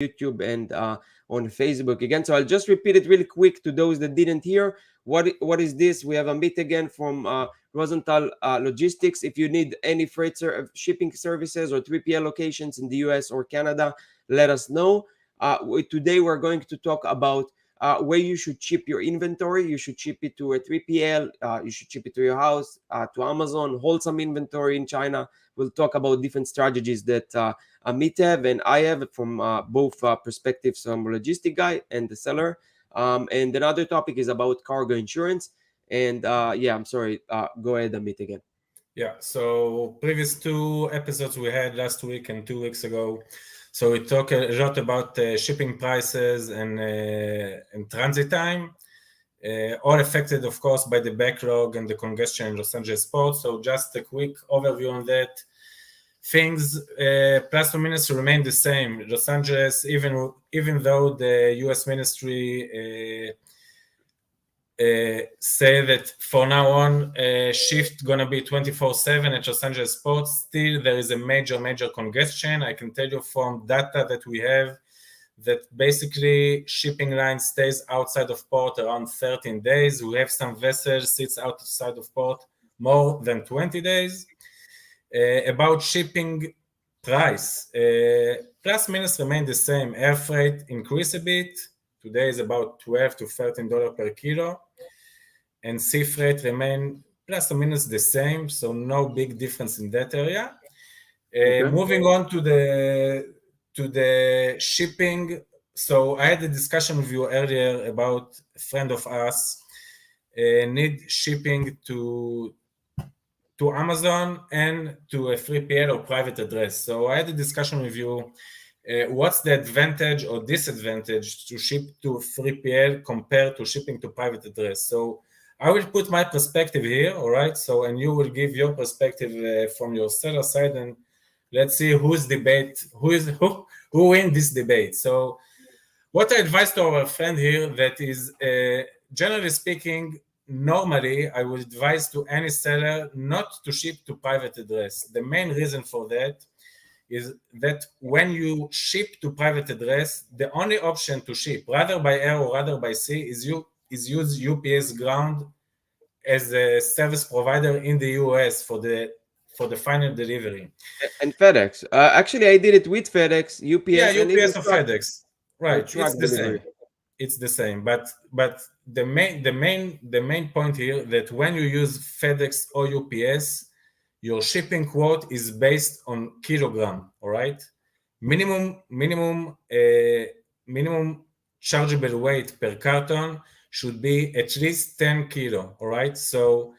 YouTube and on Facebook again. So I'll just repeat it really quick to those that didn't hear. What is this? We have Amit again from Rosenthal Logistics. If you need any shipping services or 3PL locations in the US or Canada, let us know. Today we're going to talk about where you should ship your inventory. You should ship it to a 3PL. You should ship it to your house, to Amazon, hold some inventory in China. We'll talk about different strategies that Amit have and I have from both perspectives, from logistic guy and the seller. And another topic is about cargo insurance. And I'm sorry. Go ahead, Amit, again. Yeah, so previous 2 episodes we had last week and 2 weeks ago. So we talked a lot about shipping prices and transit time, all affected, of course, by the backlog and the congestion in Los Angeles port. So just a quick overview on that. Things plus or minus remain the same. Los Angeles, even though the U.S. ministry say that for now on shift gonna be 24/7 at Los Angeles port, still there is a major congestion. I can tell you from data that we have that basically shipping line stays outside of port around 13 days. We have some vessels sits outside of port more than 20 days. About shipping price, plus minus remain the same. Air freight increase a bit. Today is about $12 to $13 per kilo. And sea freight remain plus or minus the same, so no big difference in that area. Okay. Moving on to the shipping. So I had a discussion with you earlier about a friend of us need shipping to Amazon and to a 3PL or private address. So I had a discussion with you. What's the advantage or disadvantage to ship to 3PL compared to shipping to private address? So I will put my perspective here, all right? So, and you will give your perspective from your seller side, and let's see who win this debate. So what I advise to our friend here, that is, generally speaking, normally I would advise to any seller not to ship to private address. The main reason for that is that when you ship to private address, the only option to ship, rather by air or rather by sea, is use UPS Ground as a service provider in the US for the final delivery. And FedEx. Actually, I did it with FedEx, UPS. Yeah, and UPS or FedEx. Right, it's the delivery. same. It's the same, but the main point here that when you use FedEx or UPS, your shipping quote is based on kilogram, all right? Minimum chargeable weight per carton should be at least 10 kilo, all right? So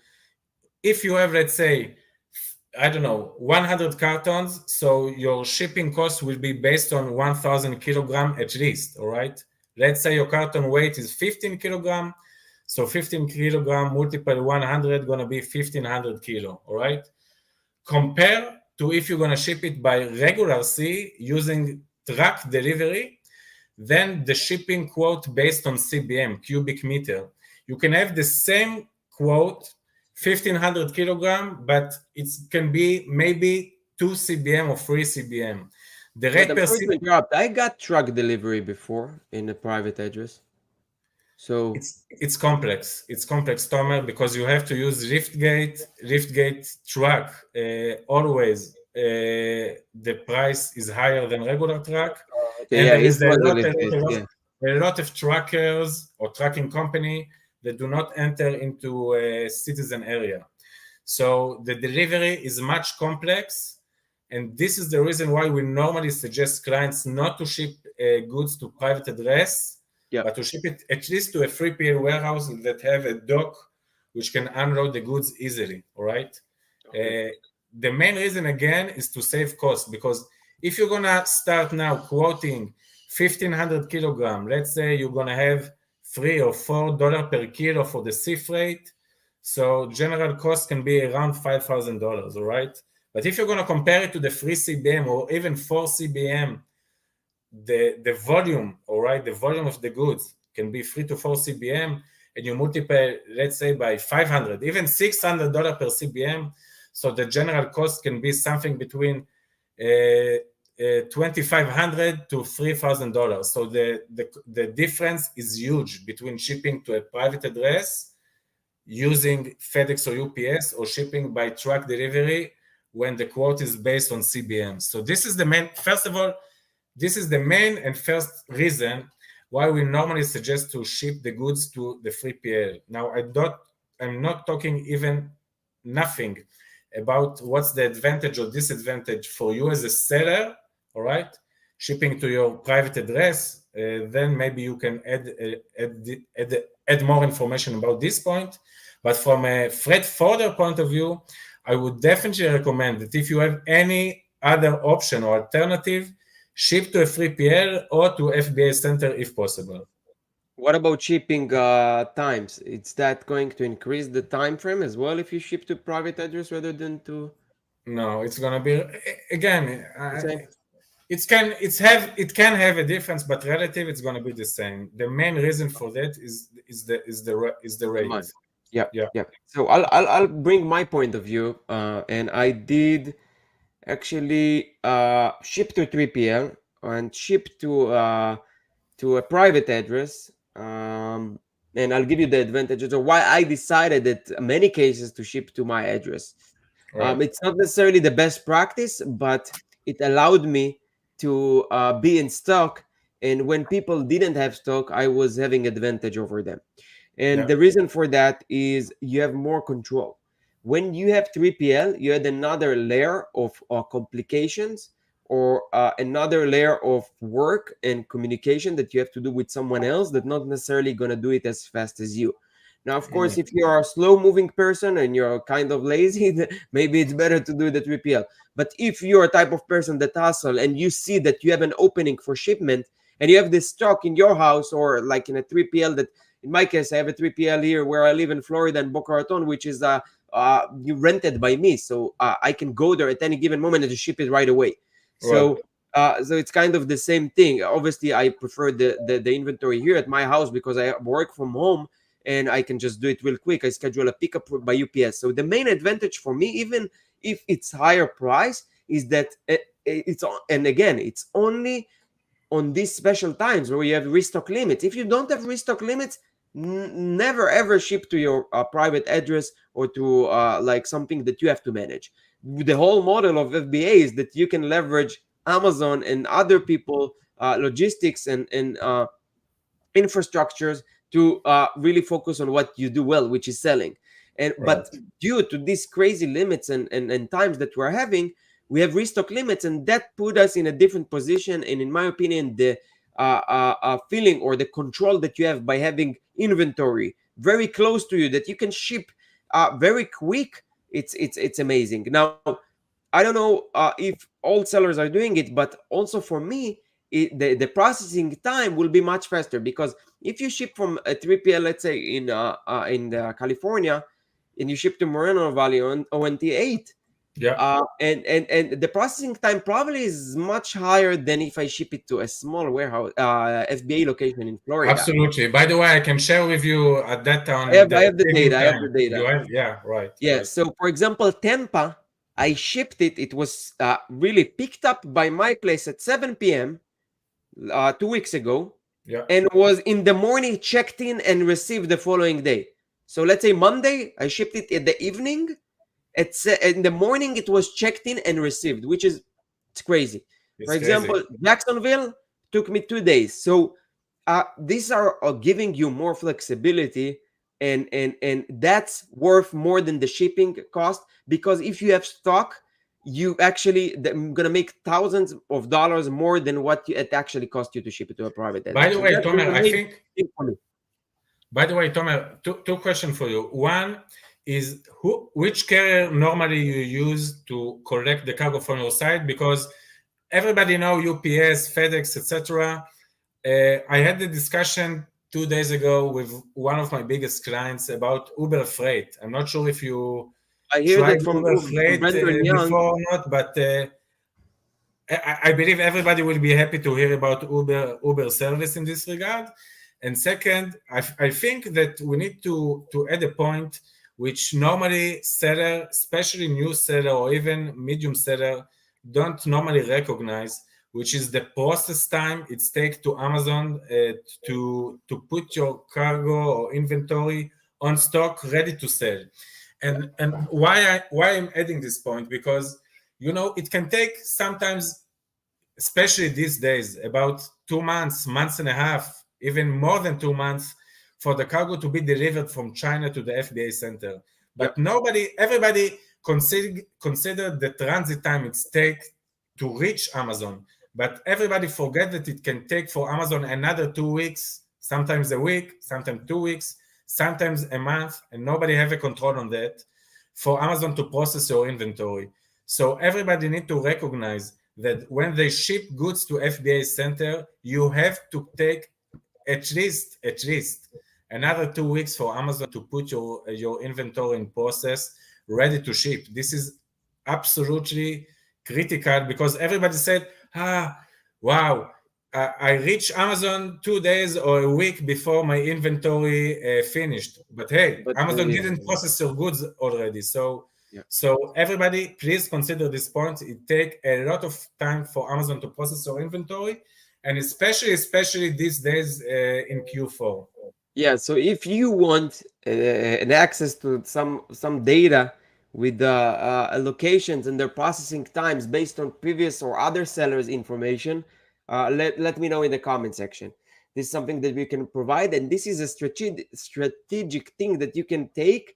if you have, let's say, I don't know, 100 cartons, so your shipping cost will be based on 1,000 kilogram at least, all right? Let's say your carton weight is 15 kilogram, so 15 kilogram multiple 100 gonna be 1,500 kilo, all right? Compare to if you're gonna ship it by regular sea using truck delivery, then the shipping quote based on CBM, cubic meter. You can have the same quote, 1,500 kilogram, but it can be maybe 2 CBM or 3 CBM. The rate per CBM. I got truck delivery before in a private address. So it's complex. It's complex, Tomer, because you have to use lift gate truck. Always the price is higher than regular truck. Okay, and yeah, there is a lot of truckers or trucking company that do not enter into a citizen area. So the delivery is much complex. And this is the reason why we normally suggest clients not to ship goods to private address, but to ship it at least to a 3PL warehouse that have a dock which can unload the goods easily, all right? Okay. The main reason, again, is to save cost, because if you're going to start now quoting 1,500 kilogram, let's say you're going to have $3 or $4 per kilo for the sea freight, so general cost can be around $5,000, all right? But if you're going to compare it to the 3 CBM or even 4 CBM, the volume, all right, the volume of the goods can be 3 to 4 CBM, and you multiply, let's say, by 500, even $600 per CBM. So the general cost can be something between $1,000 $2,500 to $3,000. So the difference is huge between shipping to a private address using FedEx or UPS or shipping by truck delivery when the quote is based on CBM. So this is the main, first of all, this is the main and first reason why we normally suggest to ship the goods to the 3PL. Now, I'm not talking even nothing about what's the advantage or disadvantage for you as a seller, all right? Shipping to your private address, then maybe you can add more information about this point. But from a freight forwarder point of view, I would definitely recommend that if you have any other option or alternative, ship to a 3PL or to FBA center if possible. What about shipping times? Is that going to increase the time frame as well if you ship to private address rather than to? No, it's gonna be again. The same? It can have a difference, but relative, it's gonna be the same. The main reason for that is the rate. Money. Yeah, Yeah. yeah. So I'll bring my point of view, and I did actually ship to 3PL and ship to a private address, and I'll give you the advantages of why I decided that many cases to ship to my address. Right. It's not necessarily the best practice, but it allowed me to be in stock, and when people didn't have stock, I was having advantage over them. And Yeah. the reason for that is you have more control. When you have 3PL, you had another layer of complications, or another layer of work and communication that you have to do with someone else that's not necessarily going to do it as fast as you. Now, of course, if you're a slow moving person and you're kind of lazy, maybe it's better to do the 3PL. But if you're a type of person that hustle and you see that you have an opening for shipment and you have this stock in your house, or like in a 3PL that, in my case, I have a 3PL here where I live in Florida in Boca Raton, which is you rented by me. So I can go there at any given moment and just ship it right away. So so it's kind of the same thing. Obviously, I prefer the inventory here at my house because I work from home and I can just do it real quick. I schedule a pickup by UPS. So the main advantage for me, even if it's higher price, is that it's only on these special times where you have restock limits. If you don't have restock limits, never ever ship to your private address or to like something that you have to manage. The whole model of FBA is that you can leverage Amazon and other people logistics and infrastructures to really focus on what you do well, which is selling. And but due to these crazy limits and times that we're having, we have restock limits, and that put us in a different position. And in my opinion, the feeling or the control that you have by having inventory very close to you that you can ship very quick, it's amazing. Now, I don't know if all sellers are doing it, but also for me, the processing time will be much faster, because if you ship from a 3PL, let's say in California, and you ship to Moreno Valley on ONT8, and the processing time probably is much higher than if I ship it to a small warehouse, FBA location in Florida. Absolutely. By the way, I can share with you at that time. I have the data. You have, yeah, right. Yeah. Right. So, for example, Tampa, I shipped it. It was really picked up by my place at 7 p.m. 2 weeks ago, and was in the morning checked in and received the following day. So let's say Monday, I shipped it in the evening. In the morning, it was checked in and received, which is crazy. For example, Jacksonville took me 2 days. So these are giving you more flexibility, and that's worth more than the shipping cost, because if you have stock, you actually gonna make thousands of dollars more than what it actually cost you to ship it to a private address. By the way, Tomer, I think. By the way, Tomer, two questions for you. One is which carrier normally you use to collect the cargo from your side? Because everybody know UPS, FedEx, etc. I had the discussion 2 days ago with one of my biggest clients about Uber Freight. I'm not sure if you tried Uber Freight before or not, but I believe everybody will be happy to hear about Uber service in this regard. And second, I think that we need to add a point which normally seller, especially new seller or even medium seller, don't normally recognize, which is the process time it takes to Amazon to put your cargo or inventory on stock ready to sell. And why I'm adding this point, because it can take sometimes, especially these days, about 2 months, months and a half, even more than 2 months, for the cargo to be delivered from China to the FBA center. But Yep. everybody consider the transit time it takes to reach Amazon. But everybody forget that it can take for Amazon another 2 weeks, sometimes a week, sometimes 2 weeks, sometimes a month, and nobody have a control on that for Amazon to process your inventory. So everybody need to recognize that when they ship goods to FBA center, you have to take at least another 2 weeks for Amazon to put your inventory in process ready to ship. This is absolutely critical, because everybody said, wow, I reach Amazon 2 days or a week before my inventory finished. But hey, But Amazon yeah, didn't process your goods already. So yeah. everybody, please consider this point. It takes a lot of time for Amazon to process your inventory, and especially these days in Q4. Yeah, so if you want an access to some data with the allocations and their processing times based on previous or other sellers' information, let me know in the comment section. This is something that we can provide, and this is a strategic thing that you can take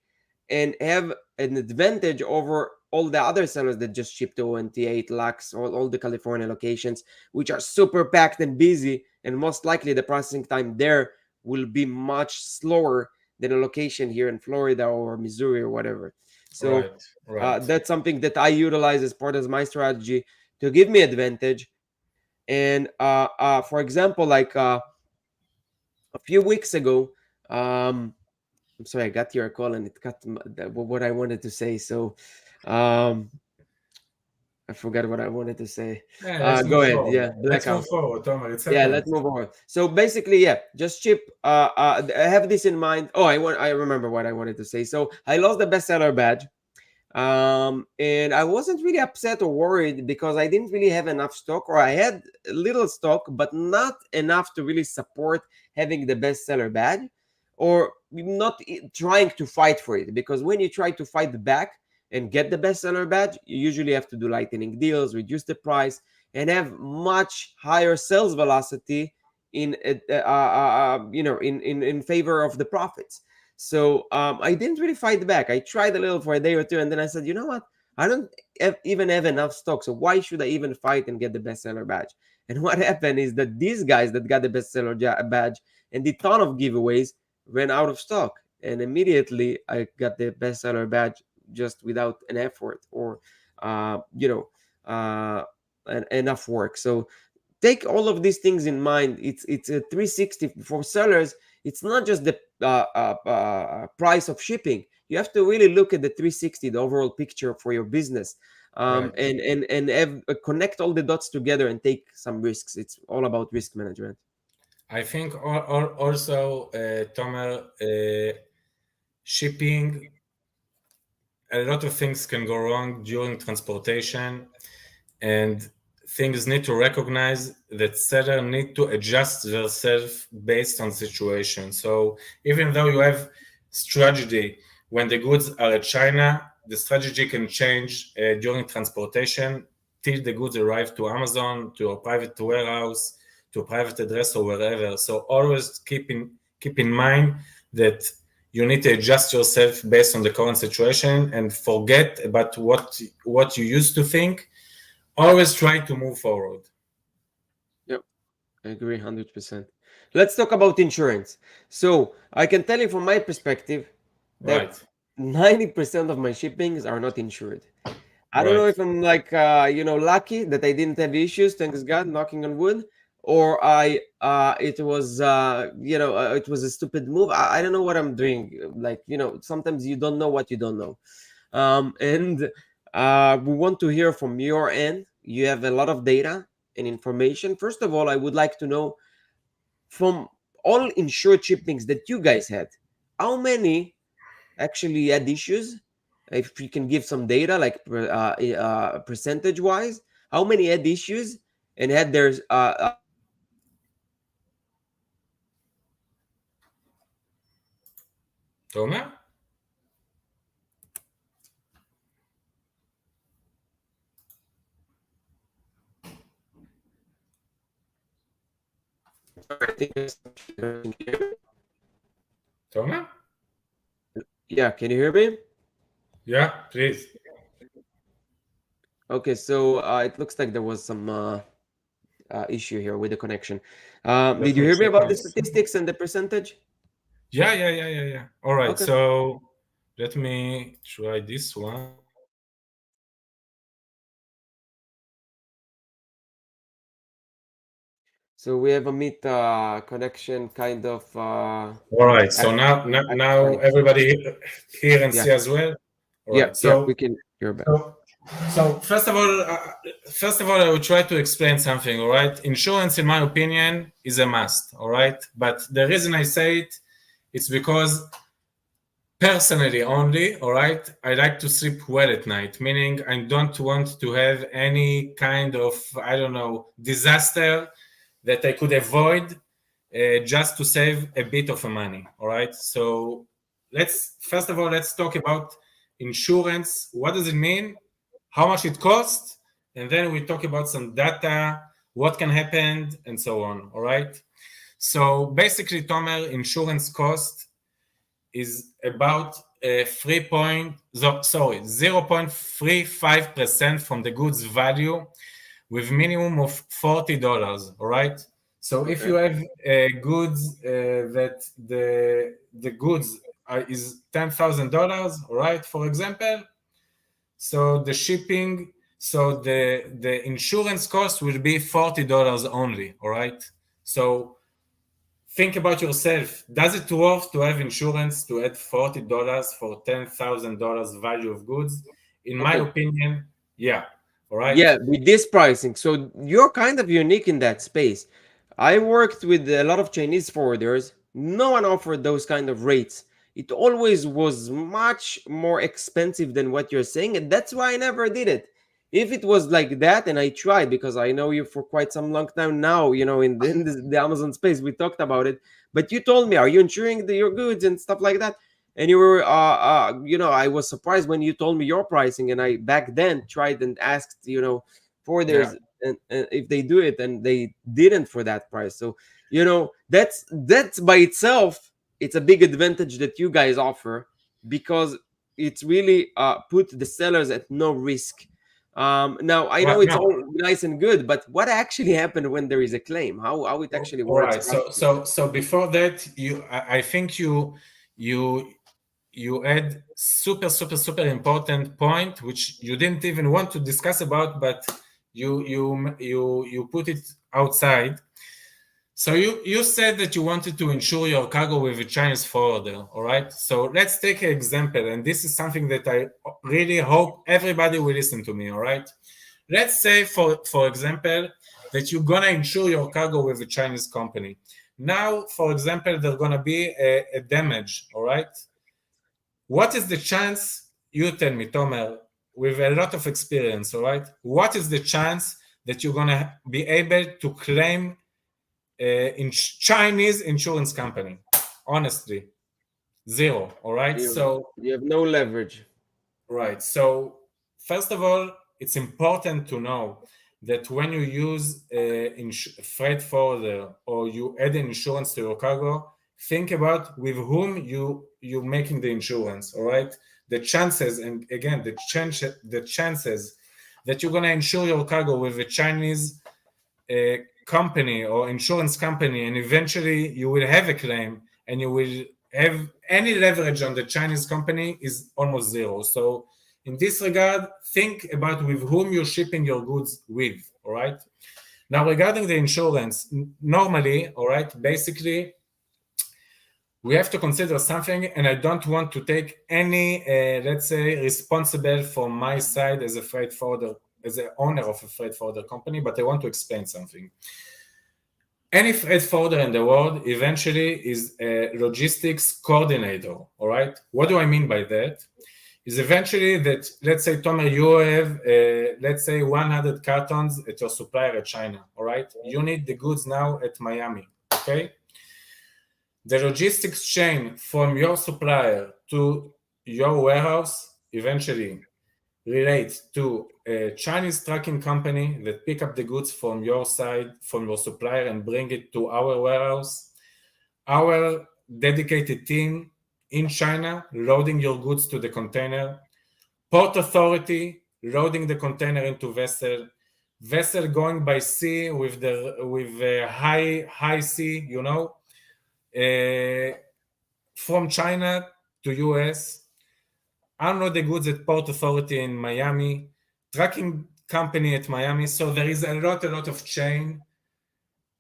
and have an advantage over all the other sellers that just ship to 28 lakhs, all the California locations, which are super packed and busy, and most likely the processing time there will be much slower than a location here in Florida or Missouri or whatever. So Right. that's something that I utilize as part of my strategy to give me advantage. And for example, like a few weeks ago, I'm sorry, I got your call and it cut what I wanted to say. So um, I forgot what I wanted to say. Yeah, let's Go move ahead. forward. Yeah, blackout. Tomer. It's Yeah, happened. let's move on. So basically, yeah, just ship. I have this in mind. Oh, I remember what I wanted to say. So I lost the bestseller badge, and I wasn't really upset or worried because I didn't really have enough stock, or I had a little stock, but not enough to really support having the bestseller badge, or not trying to fight for it. Because when you try to fight back and get the bestseller badge, you usually have to do lightning deals, reduce the price, and have much higher sales velocity in in favor of the profits. So I didn't really fight back. I tried a little for a day or two, and then I said, you know what? I don't even have enough stock, so why should I even fight and get the bestseller badge? And what happened is that these guys that got the bestseller badge and did ton of giveaways ran out of stock, and immediately I got the bestseller badge just without an effort or uh, you know uh, enough work. So take all of these things in mind. It's a 360 for sellers. It's not just the price of shipping. You have to really look at the 360, the overall picture for your business, Right. and have, connect all the dots together and take some risks. It's all about risk management. I think also, Tomer, shipping, a lot of things can go wrong during transportation, and things need to recognize that seller need to adjust themselves based on situation. So even though you have strategy when the goods are at China, the strategy can change during transportation till the goods arrive to Amazon, to a private warehouse, to a private address, or wherever. So always keep in mind that you need to adjust yourself based on the current situation and forget about what you used to think. Always try to move forward. Yep, I agree 100%. Let's talk about insurance. So I can tell you from my perspective that Right. 90% of my shippings are not insured. I don't know Right. if I'm like lucky that I didn't have issues, thanks God, knocking on wood, or I it was a stupid move. I don't know what I'm doing. Like, sometimes you don't know what you don't know. And we want to hear from your end. You have a lot of data and information. First of all, I would like to know from all insured shippings that you guys had, how many actually had issues? If you can give some data, like percentage wise, how many had issues, and had their Tomer? Tomer? Yeah, can you hear me? Yeah, please. Okay, so it looks like there was some issue here with the connection. Let Did you me hear me check about my. the statistics and the percentage? Yeah. All right, Okay. so let me try this one. So we have a meet connection kind of All right, so now trying. everybody hear and Yeah, see as well. All yeah, right, yeah. We can hear back. so first of all, I will try to explain something. All right, insurance, in my opinion, is a must. All right, but the reason I say it, it's because personally only, all right, I like to sleep well at night, meaning I don't want to have any kind of, I don't know, disaster that I could avoid just to save a bit of money. All right, so first of all let's talk about insurance. What does it mean? How much it costs? And then we talk about some data, what can happen, and so on. All right. So basically, Tomer, insurance cost is about 0.35% from the goods value, with minimum of $40. All right. So if you Okay. have goods that the goods is $10,000, all right, for example, so the shipping, so the insurance cost will be $40 only. All right. So think about yourself. Does it worth to have insurance to add $40 for $10,000 value of goods? In my Okay. opinion, yeah. All right. Yeah, with this pricing. So you're kind of unique in that space. I worked with a lot of Chinese forwarders. No one offered those kind of rates. It always was much more expensive than what you're saying, and that's why I never did it. If it was like that, and I tried because I know you for quite some long time now, in the Amazon space, we talked about it. But you told me, are you insuring your goods and stuff like that? And you were I was surprised when you told me your pricing, and I back then tried and asked for Yeah. theirs, and if they do it, and they didn't for that price. So that's by itself, it's a big advantage that you guys offer, because it's really put the sellers at no risk. Now I know Well, it's no. all nice and good, but what actually happened when there is a claim? How it actually All works right. practically? So before that, I think you add super important point which you didn't even want to discuss about, but you put it outside. So you said that you wanted to insure your cargo with a Chinese forwarder. All right. So let's take an example, and this is something that I really hope everybody will listen to me. All right. Let's say, for example, that you're gonna insure your cargo with a Chinese company. Now, for example, there's gonna be a damage. All right. What is the chance? You tell me, Tomer, with a lot of experience. All right. What is the chance that you're gonna be able to claim in Chinese insurance company? Honestly, zero. All right. You have no leverage. Right. So first of all, it's important to know that when you use a freight forwarder or you add insurance to your cargo, think about with whom you're making the insurance. All right. The chances, and again, the chances that you're gonna insure your cargo with a Chinese company or insurance company, and eventually you will have a claim and you will have any leverage on the Chinese company, is almost zero. So in this regard, think about with whom you're shipping your goods with. All right. Now, regarding the insurance, normally, all right, basically, we have to consider something, and I don't want to take any, let's say, responsible from my side as a freight forwarder, as the owner of a freight forwarder company, but I want to explain something. Any freight forwarder in the world eventually is a logistics coordinator. All right. What do I mean by that? is eventually that, let's say, Tomer, you have, let's say, 100 cartons at your supplier at China, all right? You need the goods now at Miami, okay? The logistics chain from your supplier to your warehouse eventually relates to a Chinese trucking company that pick up the goods from your side, from your supplier, and bring it to our warehouse. Our dedicated team in China loading your goods to the container, port authority loading the container into vessel going by sea with high sea, you know, from China to US, unload the goods at port authority in Miami, trucking company at Miami. So there is a lot of chain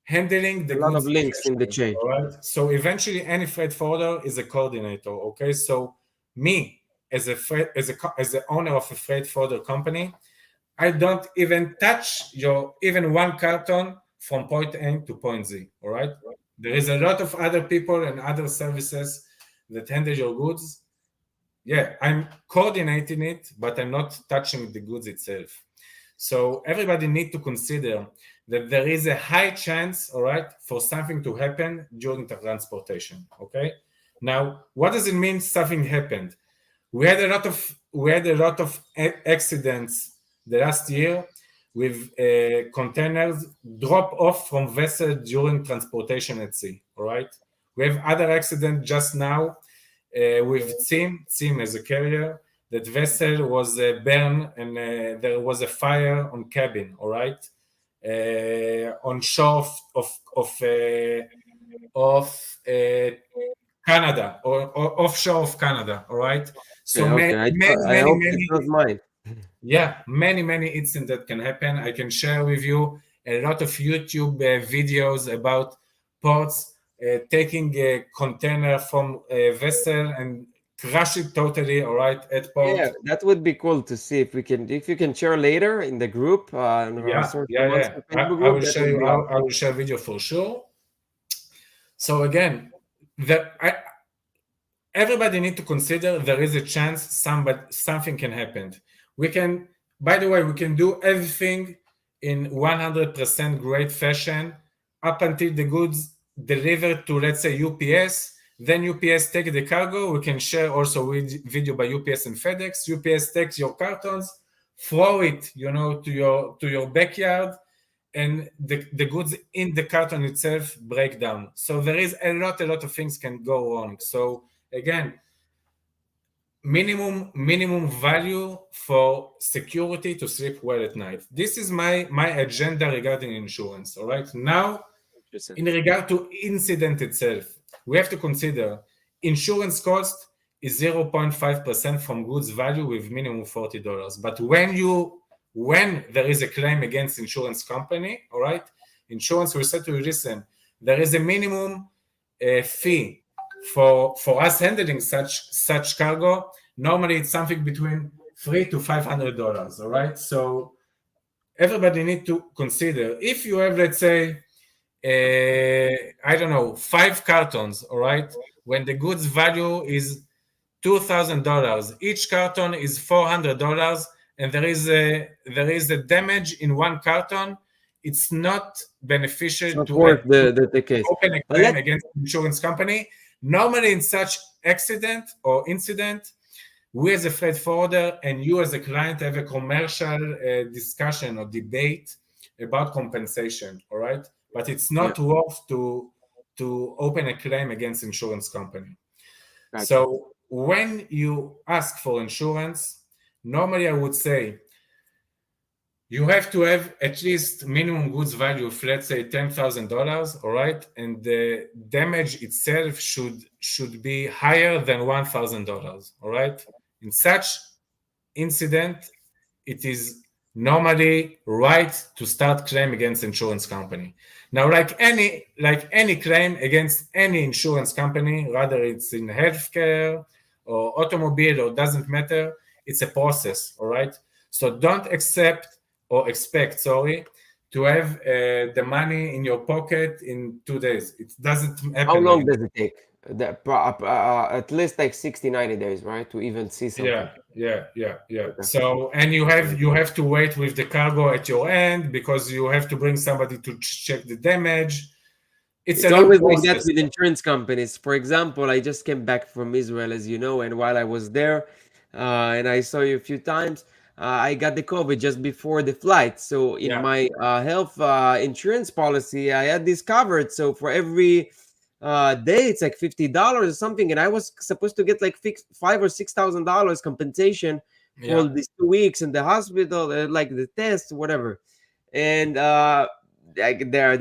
handling the A lot of goods links in the chain. all right? So eventually any freight forwarder is a coordinator, okay? So me as the owner of a freight forwarder company, I don't even touch your even one carton from point A to point Z, all right? There is a lot of other people and other services that handle your goods. Yeah, I'm coordinating it, but I'm not touching the goods itself. So everybody need to consider that there is a high chance, all right, for something to happen during the transportation, okay? Now, what does it mean something happened? We had a lot of accidents the last year with containers drop off from vessel during transportation at sea, all right? We have other accidents just now with Zim as a carrier. That vessel was burned and there was a fire on cabin, all right? On shore of Canada or offshore of Canada, all right? So Okay. I hope it's not mine. yeah, many incidents that can happen. I can share with you a lot of YouTube videos about ports taking a container from a vessel and crash it totally, all right, at port. Yeah, that would be cool to see if you can share later in the group, in our Facebook I will group. That show would you. be awesome. I will share video for sure. So again, everybody need to consider there is a chance something can happen. We can, by the way, we can do everything in 100% great fashion up until the goods delivered to, let's say, UPS. Then UPS take the cargo. We can share also with video by UPS and FedEx. UPS takes your cartons, throw it, you know, to your backyard, and the goods in the carton itself break down. So there is a lot of things can go wrong. So again, minimum value for security to sleep well at night. This is my agenda regarding insurance. All right. Now, in regard to incident itself, we have to consider insurance cost is 0.5% from goods value with minimum $40. But when there is a claim against insurance company, all right, insurance will say to you, listen, there is a minimum fee for us handling such cargo. Normally it's something between $300 to $500, all right? So everybody need to consider, if you have, let's say, I don't know, 5 cartons, all right, when the goods value is $2,000, each carton is $400, and there is a damage in one carton, it's not beneficial It's not to worth the case. open a claim against the insurance company. Normally in such accident or incident, we as a freight forwarder and you as a client have a commercial discussion or debate about compensation, all right? But it's not worth to open a claim against insurance company. Gotcha. So when you ask for insurance, normally I would say you have to have at least minimum goods value of, let's say, $10,000, all right? And the damage itself should be higher than $1,000, all right? In such incident, it is normally right to start claim against insurance company. Now, like any claim against any insurance company, whether it's in healthcare or automobile or doesn't matter, it's a process, all right? So don't expect to have the money in your pocket in 2 days. It doesn't How happen long like does that. it take? At least like 60, 90 days, right? To even see something. Yeah. Okay. So, and you have to wait with the cargo at your end because you have to bring somebody to check the damage. It's a It's long always like that process. with insurance companies. For example, I just came back from Israel, as you know, and while I was there, and I saw you a few times, I got the COVID just before the flight. So in Yeah, my health insurance policy, I had this covered. So for every day, it's like $50 or something, and I was supposed to get like $5,000 or $6,000 compensation for yeah, all these 2 weeks in the hospital, like the test, whatever. And like they're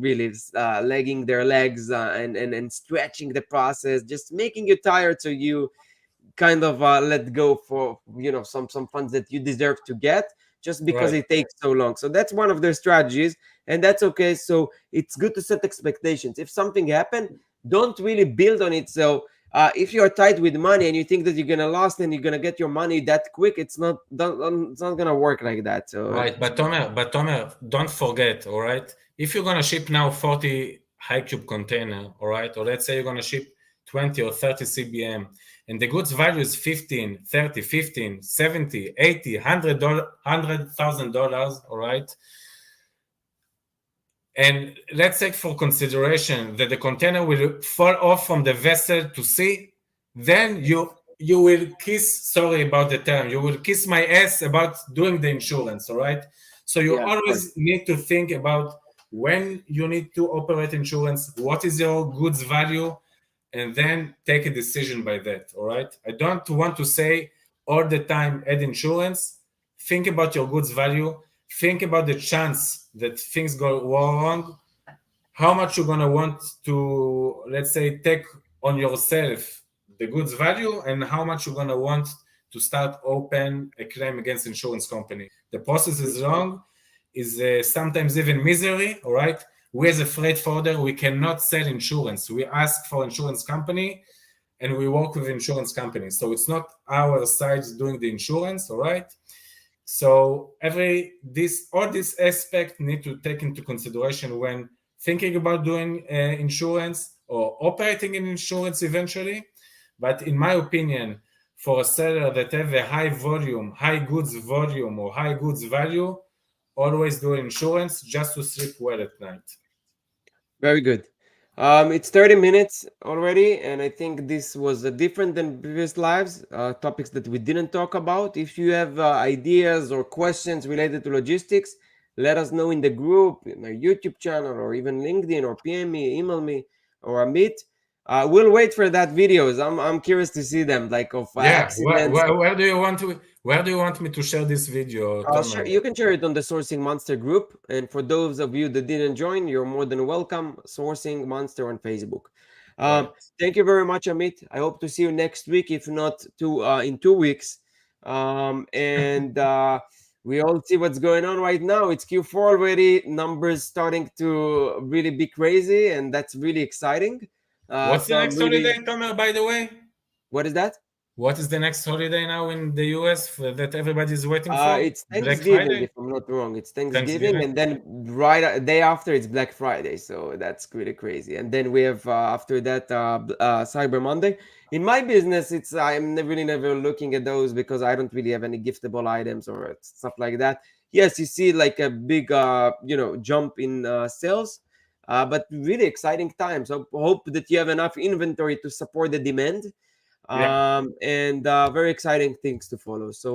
really legging their legs and stretching the process, just making you tired, so you kind of let go for some funds that you deserve to get, just because right. it takes so long. So that's one of their strategies, and that's okay. So it's good to set expectations. If something happened, don't really build on it. So if you're tight with money and you think that you're gonna lose and you're gonna get your money that quick, it's not gonna work like that. So Right, but Tomer, don't forget, all right? If you're gonna ship now 40 high cube container, all right, or let's say you're gonna ship 20 or 30 CBM, and the goods value is 15, 30, 15, 70, 80, $100,000, all right? And let's take for consideration that the container will fall off from the vessel to sea, then you will kiss, sorry about the term, you will kiss my ass about doing the insurance, all right? So you yeah, of course. always need to think about when you need to operate insurance, what is your goods value, and then take a decision by that, all right? I don't want to say all the time add insurance. Think about your goods value. Think about the chance that things go wrong, how much you're going to want to, let's say, take on yourself the goods value, and how much you're going to want to start open a claim against insurance company. The process is long, is sometimes even misery, all right? We as a freight forwarder, we cannot sell insurance. We ask for insurance company, and we work with insurance companies. So it's not our side doing the insurance, all right? So all this aspect need to take into consideration when thinking about doing insurance or operating in insurance eventually. But in my opinion, for a seller that have a high volume, high goods volume, or high goods value, always do insurance just to sleep well at night. Very good. It's 30 minutes already, and I think this was different than previous lives, topics that we didn't talk about. If you have ideas or questions related to logistics, let us know in the group, in our YouTube channel, or even LinkedIn, or PM me, email me, or meet. We'll wait for that videos. I'm curious to see them, like of Yeah, accidents. where do you want me to share this video, Sure, Tomer? you can share it on the Sourcing Monster group. And for those of you that didn't join, you're more than welcome. Sourcing Monster on Facebook. Um, Right. Thank you very much, Amit. I hope to see you next week, if not in 2 weeks. And we all see what's going on right now. It's Q4 already. Numbers starting to really be crazy, and that's really exciting. What's the So I'm next holiday, really. Tomer, by the way? What is that? What is the next holiday now in the US that everybody is waiting for? It's Black Thanksgiving, Friday? if I'm not wrong. It's Thanksgiving, Thanksgiving? and then day after it's Black Friday. So that's really crazy. And then we have after that Cyber Monday. In my business, really never looking at those because I don't really have any giftable items or stuff like that. Yes, you see like a big jump in sales, but really exciting times. Hope that you have enough inventory to support the demand, Yeah. and very exciting things to follow. So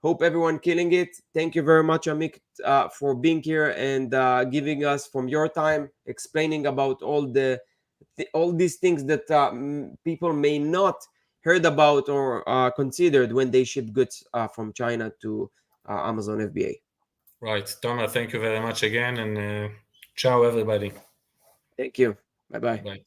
hope everyone killing it. Thank you very much, Amik, for being here and giving us from your time, explaining about all these things that people may not heard about or considered when they ship goods from China to Amazon FBA. Right. Tomer, thank you very much again, and ciao, everybody. Thank you. Bye bye. Bye.